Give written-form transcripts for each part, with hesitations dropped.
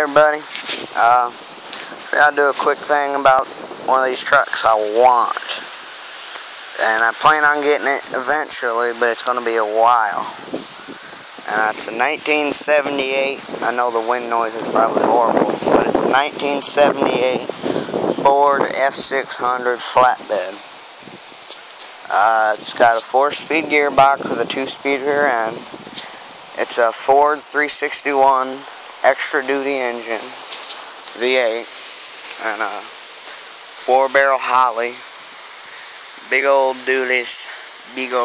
Hey everybody, I'll do a quick thing about one of these trucks I want, and I plan on getting it eventually, but it's going to be a while. And it's a 1978, I know the wind noise is probably horrible, but it's a 1978 Ford f600 flatbed. It's got a 4-speed gearbox with a 2-speed rear end. It's a Ford 361 extra duty engine, V8, and a 4-barrel Holly. Big old dualies, Dually.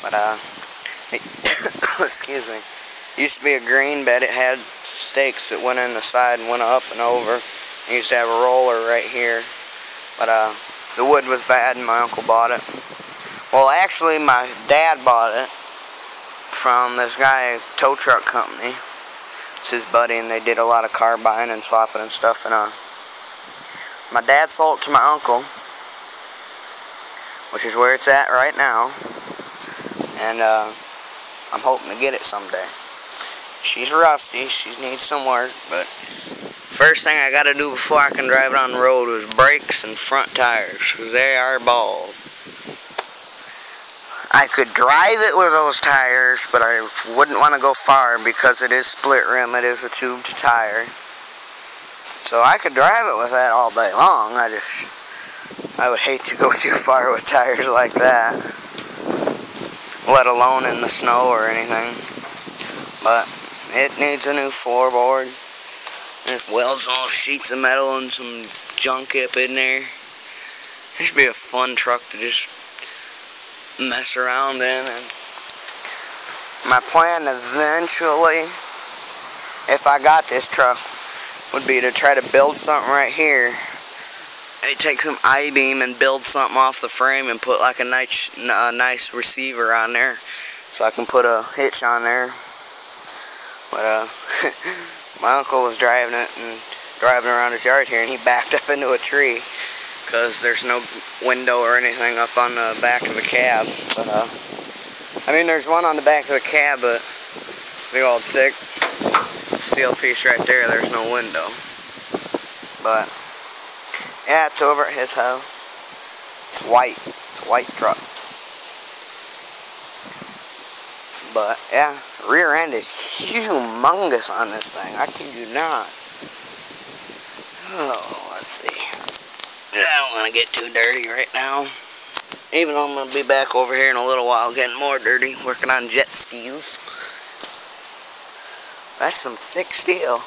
But excuse me. Used to be a green bed. It had stakes that went in the side and went up and over. It used to have a roller right here, but the wood was bad and my uncle bought it. Well, actually, my dad bought it from this guy, tow truck company. It's his buddy, and they did a lot of car buying and swapping and stuff. And my dad sold it to my uncle, which is where it's at right now. And I'm hoping to get it someday. She's rusty. She needs some work, but first thing I got to do before I can drive it on the road is brakes and front tires, because they are bald. I could drive it with those tires, but I wouldn't want to go far because it is split rim. It is a tubed tire. So I could drive it with that all day long. I would hate to go too far with tires like that, let alone in the snow or anything. But it needs a new floorboard. There's welds and all sheets of metal and some junk up in there. It should be a fun truck to just mess around in. And my plan eventually, if I got this truck, would be to try to build something right here. I take some I-beam and build something off the frame and put like a nice receiver on there, so I can put a hitch on there. But my uncle was driving it and driving around his yard here, and he backed up into a tree because there's no window or anything up on the back of the cab. But I mean, there's one on the back of the cab, but big old thick steel piece right there. There's no window. But yeah, it's over at his house. It's white. It's a white truck. But yeah, rear end is humongous on this thing. I kid you not. Oh, let's see. I don't want to get too dirty right now. Even though I'm going to be back over here in a little while getting more dirty, working on jet skis. That's some thick steel.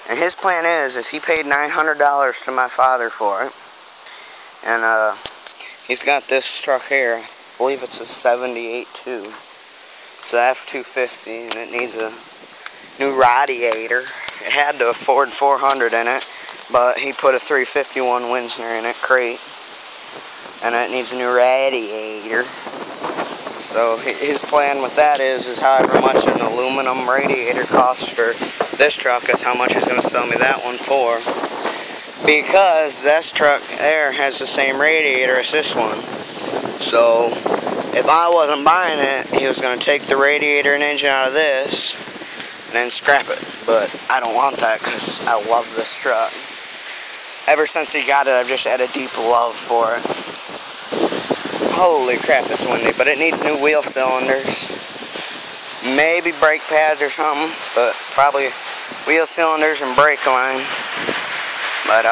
And his plan is he paid $900 to my father for it. And he's got this truck here. I believe it's a 78 too. It's an F250, and it needs a new radiator. It had the Ford 400 in it, but he put a 351 Windsor in it, crate, and it needs a new radiator. So his plan with that is however much an aluminum radiator costs for this truck is how much he's going to sell me that one for. Because this truck there has the same radiator as this one. So if I wasn't buying it, he was going to take the radiator and engine out of this and then scrap it. But I don't want that because I love this truck. Ever since he got it, I've just had a deep love for it. Holy crap, it's windy, but it needs new wheel cylinders. Maybe brake pads or something, but probably wheel cylinders and brake line. But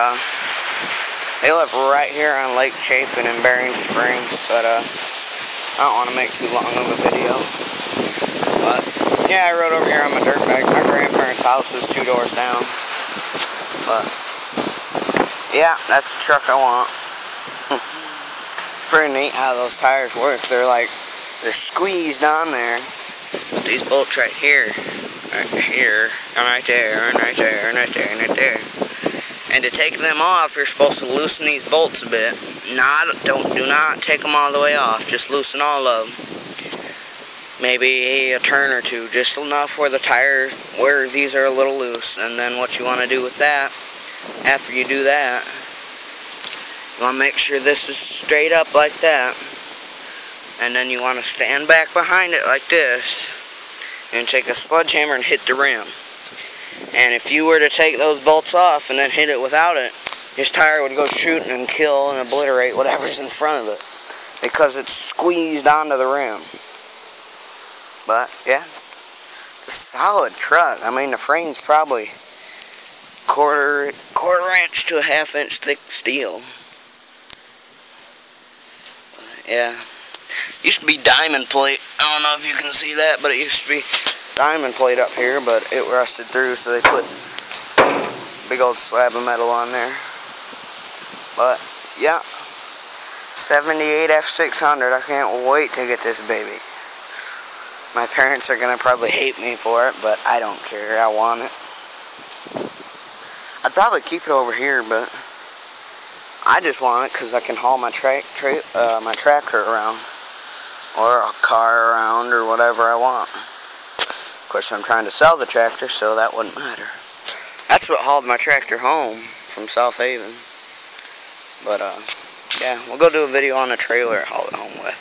they live right here on Lake Chapin in Bering Springs, but I don't want to make too long of a video. But yeah, I rode over here on my dirt bike. My grandparents' house is 2 doors down. But yeah, that's the truck I want. Pretty neat how those tires work. They're squeezed on there. So these bolts right here, and right there, and right there, and right there, and right there. And to take them off, you're supposed to loosen these bolts a bit. Do not take them all the way off. Just loosen all of them. Maybe a turn or two, just enough where the tire, where these are a little loose. And then what you want to do with that, after you do that, you want to make sure this is straight up like that. And then you want to stand back behind it like this and take a sledgehammer and hit the rim. And if you were to take those bolts off and then hit it without it, his tire would go shooting and kill and obliterate whatever's in front of it, because it's squeezed onto the rim. But yeah, a solid truck. I mean, the frame's probably quarter inch to a half-inch thick steel. Yeah, used to be diamond plate. I don't know if you can see that, but it used to be diamond plate up here, but it rusted through, so they put a big old slab of metal on there. But yeah, 78 f600. I can't wait to get this baby. My parents are gonna probably hate me for it, but I don't care. I want it. I'd probably keep it over here, but I just want it because I can haul my my tractor around, or a car around, or whatever I want. Of course, I'm trying to sell the tractor, so that wouldn't matter. That's what hauled my tractor home from South Haven. But yeah, we'll go do a video on the trailer I hauled it home with.